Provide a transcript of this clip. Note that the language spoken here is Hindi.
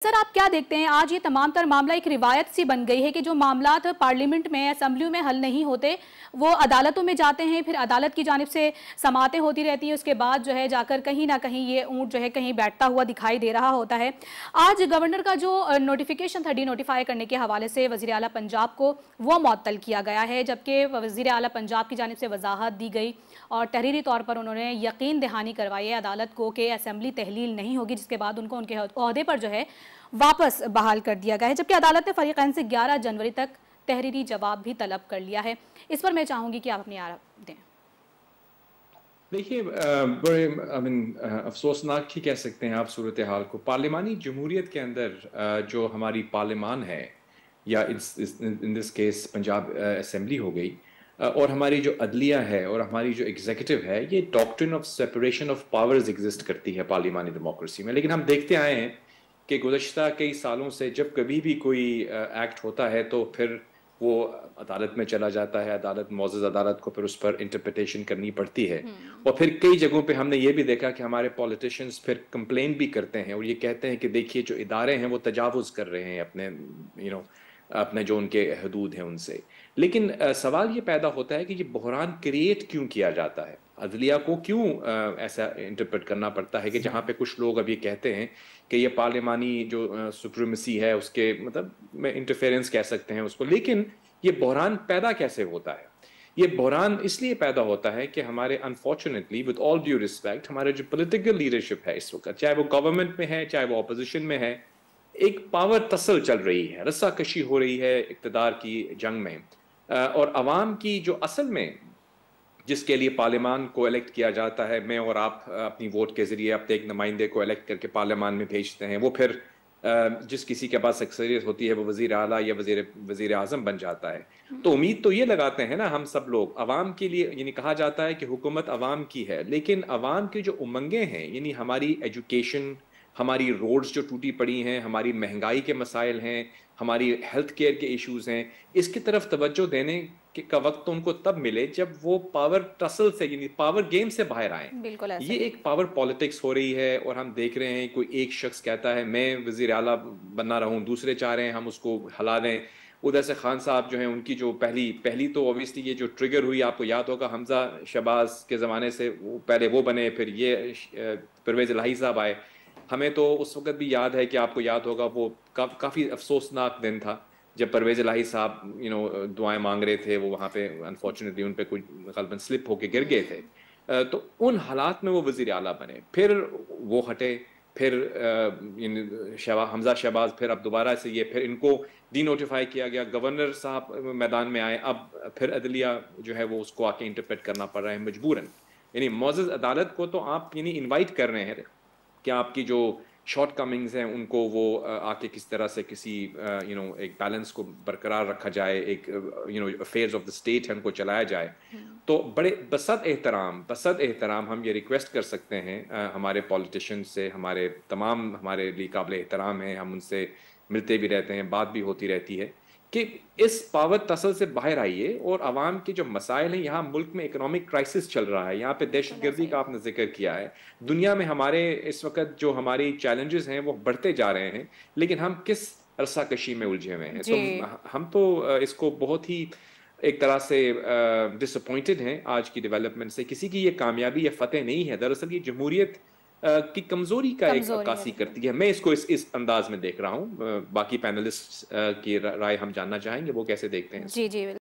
सर, आप क्या देखते हैं आज ये तमाम तर मामला एक रिवायत सी बन गई है कि जो मामलात पार्लियामेंट में असेंबलियों में हल नहीं होते वो अदालतों में जाते हैं, फिर अदालत की जानिब से समाअतें होती रहती हैं, उसके बाद जो है जाकर कहीं ना कहीं ये ऊँट जो है कहीं बैठता हुआ दिखाई दे रहा होता है। आज गवर्नर का जो नोटिफिकेशन था नोटिफाई करने के हवाले से वज़ीर आला पंजाब को वो मुअत्तल किया गया है, जबकि वज़ीर आला पंजाब की जानिब से वजाहत दी गई और तहरीरी तौर पर उन्होंने यकीन दहानी करवाई है अदालत को कि असेंबली तहलील नहीं होगी, जिसके बाद उनको उनके ओहदे पर जो है वापस बहाल कर दिया गया है। जबकि अदालत ने फरीकैन से 11 जनवरी तक तहरीरी जवाब भी तलब कर लिया है। इस पर मैं चाहूँगी कि आप अपनी आरा दें। देखिए, बड़े अफसोसनाक ही कह सकते हैं आप सूरत हाल को। पार्लिमानी जमहूरियत के अंदर जो हमारी पार्लिमान है या in this case Punjab assembly हो गई, और हमारी जो अदलिया है और हमारी जो एग्जीक्यूटिव है, ये doctrine of separation of powers exist करती है पार्लिमानी डेमोक्रेसी में। लेकिन हम देखते आए हैं कि गुज़श्ता कई सालों से जब कभी भी कोई एक्ट होता है तो फिर वो अदालत में चला जाता है, अदालत मोअज़्ज़ज़ अदालत को फिर उस पर इंटरप्रिटेशन करनी पड़ती है। और फिर कई जगहों पे हमने ये भी देखा कि हमारे पॉलिटिशियंस फिर कंप्लेन भी करते हैं और ये कहते हैं कि देखिए जो इदारे हैं वो तजावुज़ कर रहे हैं अपने अपने जो उनके हदूद हैं उनसे। लेकिन सवाल ये पैदा होता है कि ये बहरान क्रिएट क्यों किया जाता है, अदलिया को क्यों ऐसा इंटरप्रेट करना पड़ता है कि जहाँ पे कुछ लोग अब ये कहते हैं कि ये पार्लिमानी जो सुप्रीमेसी है उसके मतलब में इंटरफेरेंस कह सकते हैं उसको। लेकिन ये बहरान पैदा कैसे होता है? ये बहरान इसलिए पैदा होता है कि हमारे unfortunately with all due respect हमारे जो पॉलिटिकल लीडरशिप है इस वक्त, चाहे वो गवर्नमेंट में है चाहे वो अपोजिशन में है, एक पावर तसल चल रही है, रस्साकशी हो रही है इक़्तिदार की जंग में। और अवाम की जो असल में जिसके लिए पार्लियामान को इलेक्ट किया जाता है, मैं और आप अपनी वोट के ज़रिए अपने एक नुमाइंदे को इलेक्ट करके पार्लियामान में भेजते हैं, वो फिर जिस किसी के पास अक्सरियत होती है वो वज़ीर आला या वज़ीर आज़म बन जाता है। तो उम्मीद तो ये लगाते हैं ना हम सब लोग अवाम के लिए, यानी कहा जाता है कि हुकूमत अवाम की है, लेकिन अवाम की जो उमंगें हैं, यानी हमारी एजुकेशन, हमारी रोड्स जो टूटी पड़ी हैं, हमारी महंगाई के मसाइल हैं, हमारी हेल्थ केयर के इश्यूज़ हैं, इसकी तरफ तवज्जो देने का वक्त तो उनको तब मिले जब वो पावर टसल से यानी पावर गेम से बाहर आए। बिल्कुल ऐसे ये ही। एक पावर पॉलिटिक्स हो रही है और हम देख रहे हैं कोई एक शख्स कहता है मैं वज़ीर आला बनना रहूं, दूसरे चाह रहे हैं हम उसको हला दें। उधर से खान साहब जो हैं उनकी जो पहली तो ऑब्वियसली ये जो ट्रिगर हुई, आपको याद होगा हमजा शहबाज के ज़माने से, वो पहले वो बने, फिर ये परवेज़ इलाही साहब आए। हमें तो उस वक़्त भी याद है कि आपको याद होगा वो काफ़ी अफ़सोसनाक दिन था जब परवेज़ इलाही साहब दुआएं मांग रहे थे, वो वहाँ पे अनफॉर्चुनेटली उन पे कोई ग़लबन स्लिप होके गिर गए थे। तो उन हालात में वो वज़ीर आला बने, फिर वो हटे, फिर हमजा शहबाज, फिर अब दोबारा से ये फिर इनको डी-नोटिफाई किया गया, गवर्नर साहब मैदान में आए, अब फिर अदलिया जो है वो उसको आके इंटरप्रेट करना पड़ रहा है मजबूरन। यानी मुअज़्ज़ज़ अदालत को तो आप यानी इनवाइट कर रहे हैं कि आपकी जो शॉर्ट कमिंग्स हैं उनको वो आके किस तरह से किसी एक बैलेंस को बरकरार रखा जाए, एक अफेयर्स ऑफ द स्टेट है उनको चलाया जाए। तो बड़े बसद एहतराम हम ये रिक्वेस्ट कर सकते हैं हमारे पॉलिटिशियन से, हमारे तमाम हमारे लिए काबिल एहतराम हैं, हम उनसे मिलते भी रहते हैं, बात भी होती रहती है कि इस पावर तसल से बाहर आइए और आवाम के जो मसाइल हैं, यहाँ मुल्क में इकोनॉमिक क्राइसिस चल रहा है, यहाँ पे दहशतगर्दी का आपने जिक्र किया है, दुनिया में हमारे इस वक्त जो हमारी चैलेंजेस हैं वो बढ़ते जा रहे हैं, लेकिन हम किस रस्साकशी में उलझे हुए हैं। जी। तो हम तो इसको बहुत ही एक तरह से डिसअपॉइंटेड हैं आज की डेवलपमेंट से। किसी की ये कामयाबी या फतेह नहीं है, दरअसल ये जमहूरियत की कमजोरी का एक कमजोरी है अक्कासी बिल्कुल। करती है। मैं इसको इस अंदाज में देख रहा हूँ। बाकी पैनलिस्ट की राय हम जानना चाहेंगे, वो कैसे देखते हैं जी इसको। जी।